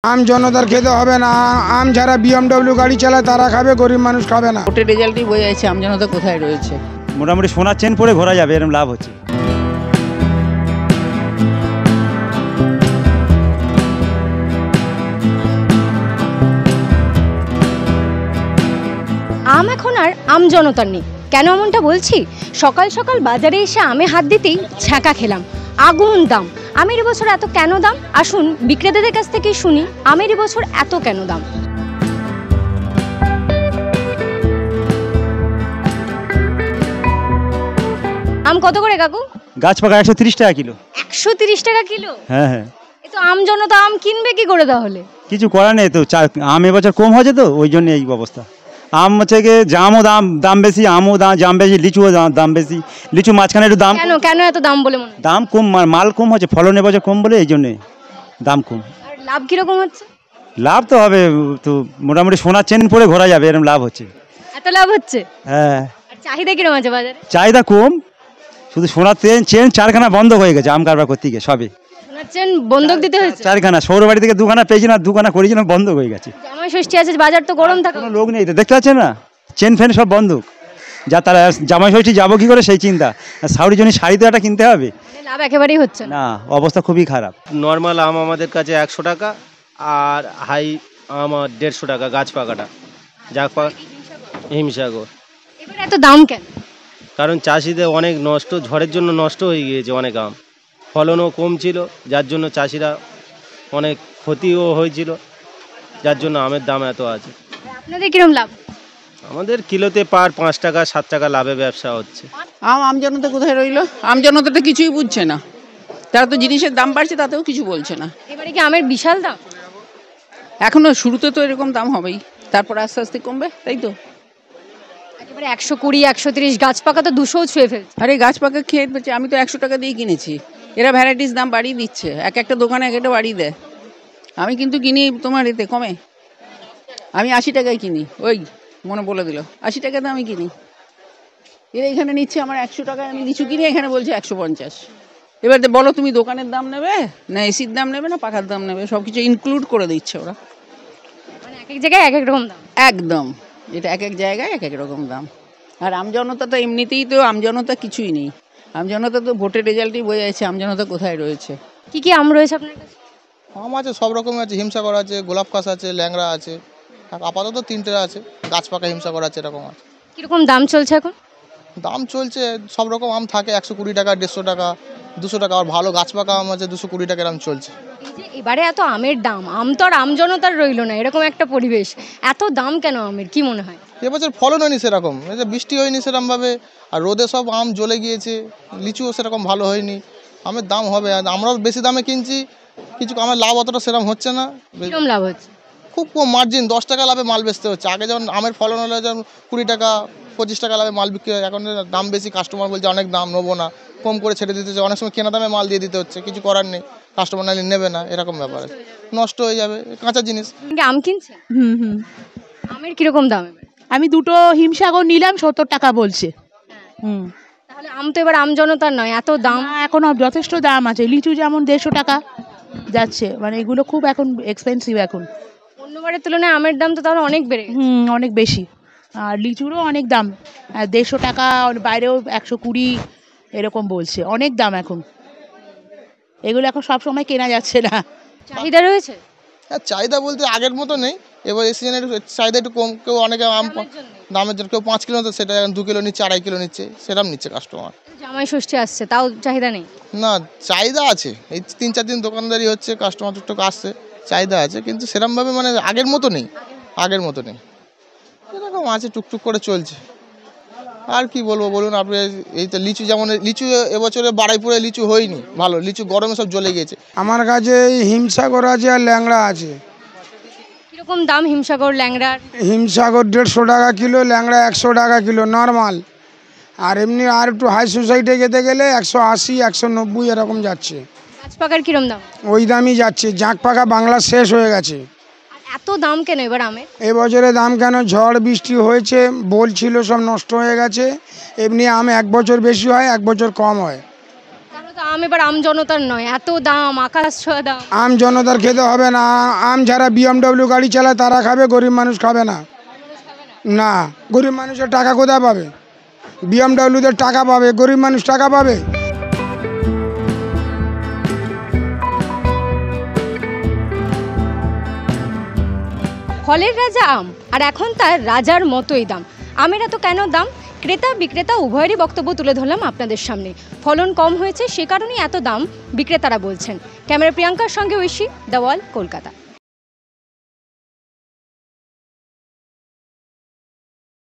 আম জনতার খেতে হবে না। আম যারা বিএমডব্লিউ গাড়ি চালায় তারা খাবে, গরিব মানুষ খাবে না। ভোটের রেজাল্টই বোঝা যাচ্ছে আম জনতা কোথায় রয়েছে। মোটামুটি সোনার চেন পরে ঘোরা যাবে, এরকম লাভ হচ্ছে। আম এখন আর আম জনতার নেই। কেন এমনটা বলছি? সকাল সকাল বাজারে এসে আমে হাত দিতেই ছ্যাঁকা খেলাম। আগুন দাম। আমের এবছর এত কেন দাম? আসুন বিক্রেতাদের কাছ থেকে শুনি আমের এবছর এত কেন দাম। আম কত করে কাকু? গাছ পাকা 130 টাকা কিলো। 130 টাকা কিলো? হ্যাঁ হ্যাঁ। এ তো আম জনতা আম কিনবে কি করে তাহলে? কিছু করার নেই তো, আম এবছর কম হয়েছে তো ওই জন্য এই অবস্থা। আম হচ্ছে গিয়ে জামও দাম বেশি, আমও দাম বেশি, লিচুও দাম বেশি। লিচু মাঝখানে একটু দাম কেন এত দাম বলে মনে হয়? দাম কম, মাল কম হচ্ছে, ফলন এবছর কম বলে এই জন্যে দাম কম। আর লাভ কিরকম হচ্ছে? লাভ তো হবে, তো মোটামুটি সোনার চেন পরে ঘোরা যাবে, এরকম লাভ হচ্ছে। এত লাভ হচ্ছে? হ্যাঁ। আর চাহিদা কিরকম আছে বাজারে? চাহিদা কম, শুধু সোনার চেন 4খানা বন্ধ হয়ে গেছে আম কারবার করতে গিয়ে সবে। সোনার চেন বন্ধক দিতে হয়েছে? 4খানা, সৌরবাড়ি থেকে 2খানা পেয়েছিলাম, 2খানা করেছিলাম, বন্ধ হয়ে গেছে। জামাই ষষ্ঠী আছে, বাজার তো গরম থাকে, কোনো লোক নেই তো, দেখতে পাচ্ছেন না চেন ফেন সব বন্ধক। যা তারা জামাই ষষ্ঠী যাবো কি করে সেই চিন্তা। সাউরির জন্য শাড়ি তো একটা কিনতে হবে, লাভ একেবারেই হচ্ছে না, অবস্থা খুবই খারাপ। নর্মাল আম আমাদের কাছে 100 টাকা, আর হাই আম 150 টাকা গাছ পাকাটা, হিমসাগর। এবার এত দাম কেন? কারণ চাষিদের অনেক নষ্ট, ঝড়ের জন্য নষ্ট হয়ে গিয়েছে অনেক আম, ফলনও কম ছিল, যার জন্য চাষিরা অনেক ক্ষতিও হয়েছিল, যার জন্য আমের দাম এত আছে। আপনাদের কিরকম লাভ? আমাদের কিলোতে পার 5 টাকা 7 টাকা লাভে ব্যবসা হচ্ছে। আম জনতা কোথায় রইলো? আম জনতা তো কিছুই বুঝছে না। তারা তো জিনিসের দাম বাড়ছে, তাতেও কিছু বলছে না। এবারে কি আমের বিশাল দাম? এখনো শুরুতে তো এরকম দাম হবেই, তারপর আস্তে আস্তে কমবে, তাই তো। একেবারে 120 130, গাছ পাকা তো 200 ছুঁয়ে ফেলছে। আরে গাছ পাকা খেয়ে ফেলছে, আমি তো 100 টাকা দিয়ে কিনেছি। এরা ভ্যারাইটিস দাম বাড়িয়ে দিচ্ছে, একটা দোকানে একটা বাড়িয়ে দেয়। আমি কিন্তু কিনি তোমার এতে কমে, আমি 80 টাকায় কিনি। ওই মনে বলে দিল 80 টাকাতে আমি কিনি। এরা এখানে নিচ্ছে আমার 100 টাকায়, আমি লিচু কিনি, এখানে বলছে 150। এবার বলো তুমি দোকানের দাম নেবে না এসির দাম নেবে না পাখার দাম নেবে, সব কিছু ইনক্লুড করে দিচ্ছে ওরা। মানে এক এক জায়গায় এক এক রকম দাম। একদম, এটা এক এক জায়গায় এক এক রকম দাম। আর আমজনতা তো এমনিতেই তো আমজনতা কিছুই নেই। আমজনতা তো ভোটের রেজাল্টই বোঝা যাচ্ছে আমজনতা কোথায় রয়েছে। কি কি আম রয়েছে আপনার কাছে? আম আছে সব রকমের আছে, হিমসাগর আছে, গোলাপ খাস আছে, ল্যাংড়া আছে, আপাতত 3টে আছে, গাছ পাকা হিমসাগর আছে, এরকম আছে। কিরকম দাম চলছে এখন? দাম চলছে সব রকম আম থাকে, 120 টাকা, 150 টাকা, 200 টাকা, আর ভালো গাছ পাকা আম আছে 220 টাকা, এরকম চলছে। এই যে এবারে এত আমের দাম, আম তো আর আম জনতার রইলো না, এরকম একটা পরিবেশ, এত দাম কেন আমের, কি মনে হয়? এবছর ফলন হয়নি সেরকম, বৃষ্টি হয়নি সেরকমভাবে, আর রোদে সব আম জ্বলে গিয়েছে, লিচুও সেরকম ভালো হয়নি। আমের দাম হবে, আর আমরাও বেশি দামে কিনছি, কিছু আমার লাভ অতটা সেরকম হচ্ছে না। কিরকম লাভ হচ্ছে? খুব কম মার্জিন, 10 টাকা লাভে মাল বেচতে হচ্ছে। আগে যেমন আমের ফলন হলে যেমন 20 টাকা 25 টাকা লাভে মাল বিক্রি হয়, এখন দাম বেশি, কাস্টমার বলছে অনেক দাম, নেবো না, কম করে ছেড়ে দিতে হচ্ছে। অনেক সময় কেনা দামে মাল দিয়ে দিতে হচ্ছে, কিছু করার নেই, কাস্টমার নাহলে নেবে না, এরকম ব্যাপার আছে, নষ্ট হয়ে যাবে কাঁচা জিনিস। আম কিনছে? আমের কিরকম দাম এবার? আমি 2টো হিমসাগর নিলাম, 70 টাকা বলছে। তাহলে আম তো এবার আম জনতার নয়, এত দাম। এখন যথেষ্ট দাম আছে। লিচু যেমন 150 টাকা যাচ্ছে, মানে এগুলো খুব এখন এক্সপেন্সিভ এখন। অন্যবারের তুলনায় আমের দাম তো তাহলে অনেক বেড়ে গেছে। অনেক বেশি। আর লিচুরও অনেক দাম, 150 টাকা, বাইরেও 120 এরকম বলছে, অনেক দাম এখন। এগুলো এখন সব সময় কেনা যাচ্ছে না। চাহিদা রয়েছে? হ্যাঁ, চাহিদা বলতে আগের মতো নেই, এবার এই সিজনে চাহিদা একটু কম। কেউ অনেকে আম দামের জন্য কেউ 5 কিলো, তো সেটা 2 কিলো নিচ্ছে, 2.5 কিলো নিচ্ছে, সেরকম নিচ্ছে কাস্টমার। জামাই ষষ্ঠী আসছে, তাও চাহিদা নেই? না, চাহিদা আছে, এই 3-4 দিন দোকানদারি হচ্ছে, কাস্টমার টুকটুক আসছে, চাহিদা আছে, কিন্তু সেরকমভাবে মানে আগের মতো নেই, এরকম আছে, টুকটুক করে চলছে। আর কি বলবো বলুন আপনি, এই তো লিচু, যেমন লিচু এবছরে বাড়াইপুরে লিচু হয়নি ভালো, লিচু গরমে সব জ্বলে গেছে। আমার কাছে হিমসাগর আছে আর ল্যাংড়া আছে। কিরকম দাম হিমসাগর ল্যাংড়ার? হিমসাগর 150 টাকা কিলো, ল্যাংড়া 100 টাকা কিলো নর্মাল। আর এমনি আর একটু হাই সোসাইটি যেতে গেলে 180 190 এরকম যাচ্ছে। গাছ পাকার কিরম দাম? ওই দামই যাচ্ছে, জাঁক পাকা বাংলা শেষ হয়ে গেছে। এত দাম কেন এবার আমের? এবছরে দাম কেন, ঝড় বৃষ্টি হয়েছে, বলছিল সব নষ্ট হয়ে গেছে। এমনি আম 1 বছর বেশি হয়, 1 বছর কম হয়। তাহলে তো আম এবার আম জনতার নয়, এত দাম, আকাশ ছোঁয়া দাম। আম জনতার খেতে হবে না, আম যারা BMW গাড়ি চালায় তারা খাবে, গরিব মানুষ খাবে না। না, গরিব মানুষের টাকা কোথায় পাবে? BMWদের টাকা পাবে, গরিব মানুষ টাকা পাবে? ফলের রাজা আম, আর এখন তার রাজার মতোই দাম। আমের এত কেন দাম? ক্রেতা বিক্রেতা উভয়েরই বক্তব্য তুলে ধরলাম আপনাদের সামনে। ফলন কম হয়েছে, সে কারণেই এত দাম বিক্রেতারা বলছেন। ক্যামেরা প্রিয়াঙ্কার সঙ্গে ঐশী, দ্য ওয়াল, কলকাতা।